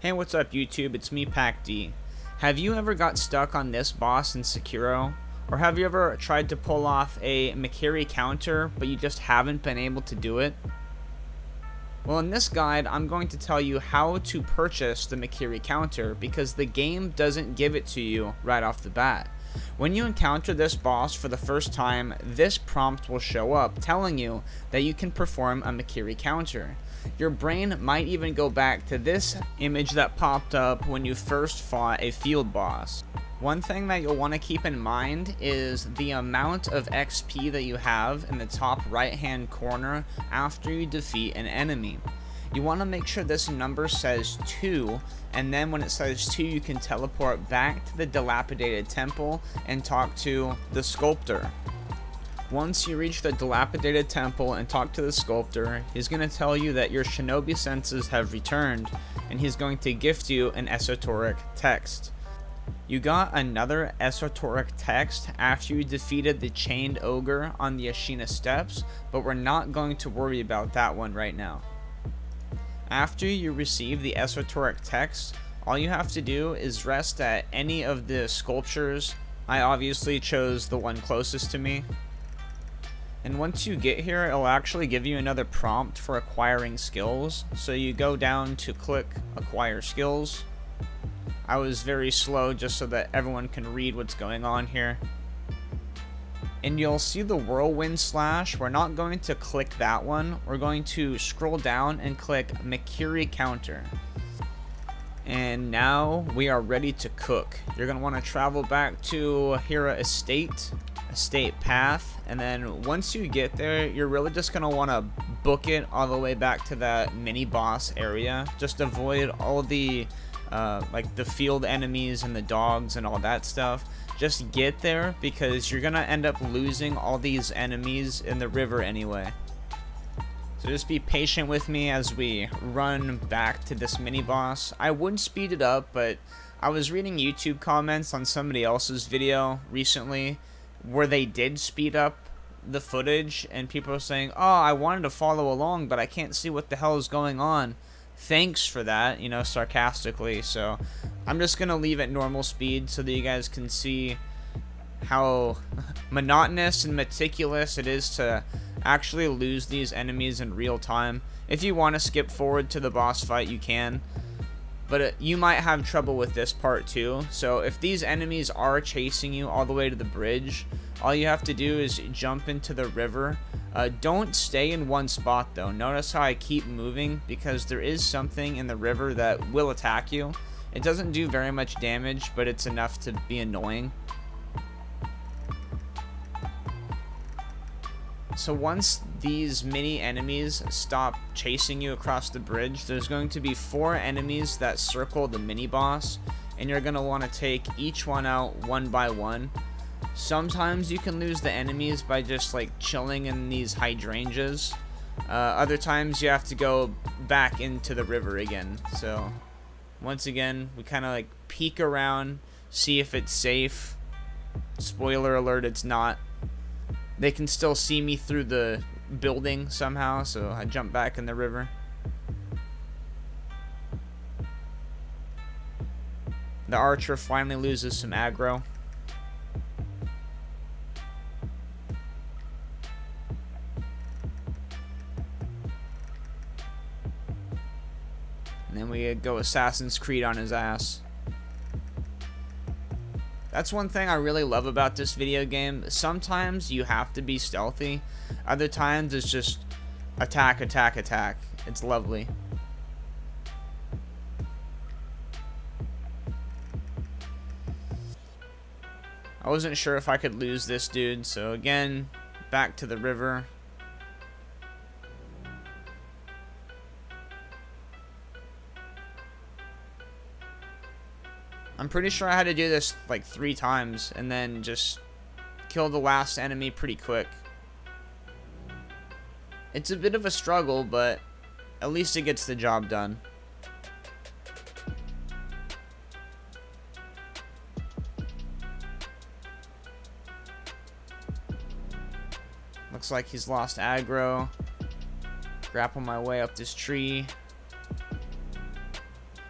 Hey, what's up YouTube? It's me, PacD. Have you ever got stuck on this boss in Sekiro? Or have you ever tried to pull off a Mikiri counter, but you just haven't been able to do it? Well, in this guide, I'm going to tell you how to purchase the Mikiri counter, because the game doesn't give it to you right off the bat. When you encounter this boss for the first time, this prompt will show up telling you that you can perform a Mikiri counter. Your brain might even go back to this image that popped up when you first fought a field boss. One thing that you'll want to keep in mind is the amount of XP that you have in the top right hand corner after you defeat an enemy. You want to make sure this number says 2, and then when it says 2 you can teleport back to the dilapidated temple and talk to the sculptor. Once you reach the dilapidated temple and talk to the sculptor, he's going to tell you that your shinobi senses have returned, and he's going to gift you an esoteric text. You got another esoteric text after you defeated the chained ogre on the Ashina steps, but we're not going to worry about that one right now. After you receive the esoteric text, all you have to do is rest at any of the sculptures. I obviously chose the one closest to me. And once you get here, it'll actually give you another prompt for acquiring skills. So you go down to click acquire skills. I was very slow just so that everyone can read what's going on here. And you'll see the whirlwind slash. We're not going to click that one. We're going to scroll down and click Mikiri counter. And now we are ready to cook. You're going to want to travel back to Hira Estate path, and then once you get there, you're really just going to want to book it all the way back to that mini boss area. Just avoid all the like the field enemies and the dogs and all that stuff. Just get there, because you're gonna end up losing all these enemies in the river anyway. So just be patient with me as we run back to this mini boss. I would speed it up, but I was reading YouTube comments on somebody else's video recently where they did speed up the footage, and people are saying, oh, I wanted to follow along, but I can't see what the hell is going on. Thanks for that, you know, sarcastically. So I'm just gonna leave at normal speed so that you guys can see how monotonous and meticulous it is to actually lose these enemies in real time. If you want to skip forward to the boss fight, you can, but you might have trouble with this part too. So if these enemies are chasing you all the way to the bridge, all you have to do is jump into the river. Don't stay in one spot though. Notice how I keep moving, because there is something in the river that will attack you. It doesn't do very much damage, but it's enough to be annoying. So once these mini enemies stop chasing you across the bridge, there's going to be 4 enemies that circle the mini boss, and you're going to want to take each one out one by one. Sometimes you can lose the enemies by just like chilling in these hydrangeas. Other times you have to go back into the river again. So once again, we kind of like peek around, see if it's safe. Spoiler alert, it's not. They can still see me through the building somehow, so I jump back in the river. The archer finally loses some aggro. And then we go Assassin's Creed on his ass. That's one thing I really love about this video game. Sometimes you have to be stealthy. Other times it's just attack, attack, attack. It's lovely. I wasn't sure if I could lose this dude, so again, back to the river. I'm pretty sure I had to do this like 3 times and then just kill the last enemy pretty quick. It's a bit of a struggle, but at least it gets the job done. Looks like he's lost aggro. Grapple my way up this tree.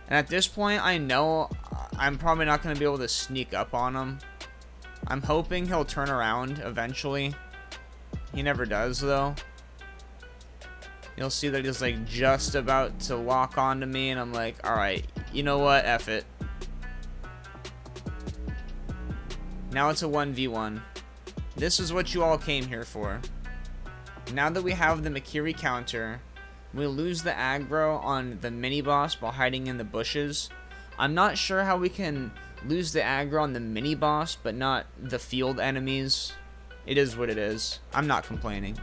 And at this point, I know I'm probably not going to be able to sneak up on him. I'm hoping he'll turn around eventually. He never does, though. You'll see that he's like just about to lock onto me, and I'm like, alright, you know what? F it. Now it's a 1v1. This is what you all came here for. Now that we have the Mikiri counter, we lose the aggro on the mini-boss while hiding in the bushes. I'm not sure how we can lose the aggro on the mini-boss, but not the field enemies. It is what it is. I'm not complaining.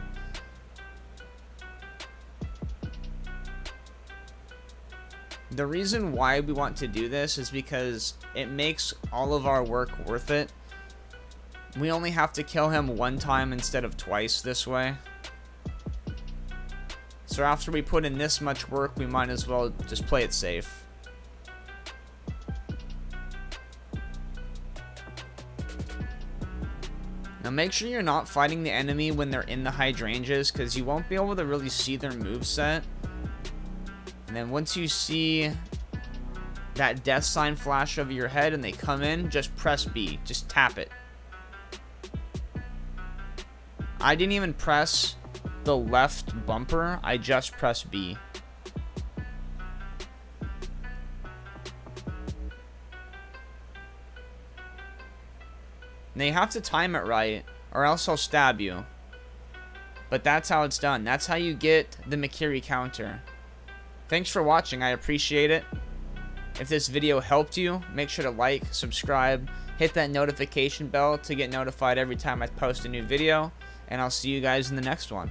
The reason why we want to do this is because it makes all of our work worth it. We only have to kill him one time instead of twice this way. So after we put in this much work, we might as well just play it safe. Now make sure you're not fighting the enemy when they're in the hydrangeas, because you won't be able to really see their moveset. And then once you see that death sign flash over your head and they come in, just press B. Just tap it. I didn't even press the left bumper. I just pressed B. Now you have to time it right, or else I'll stab you. But that's how it's done. That's how you get the Mikiri counter. Thanks for watching. I appreciate it. If this video helped you, make sure to like, subscribe, hit that notification bell to get notified every time I post a new video, and I'll see you guys in the next one.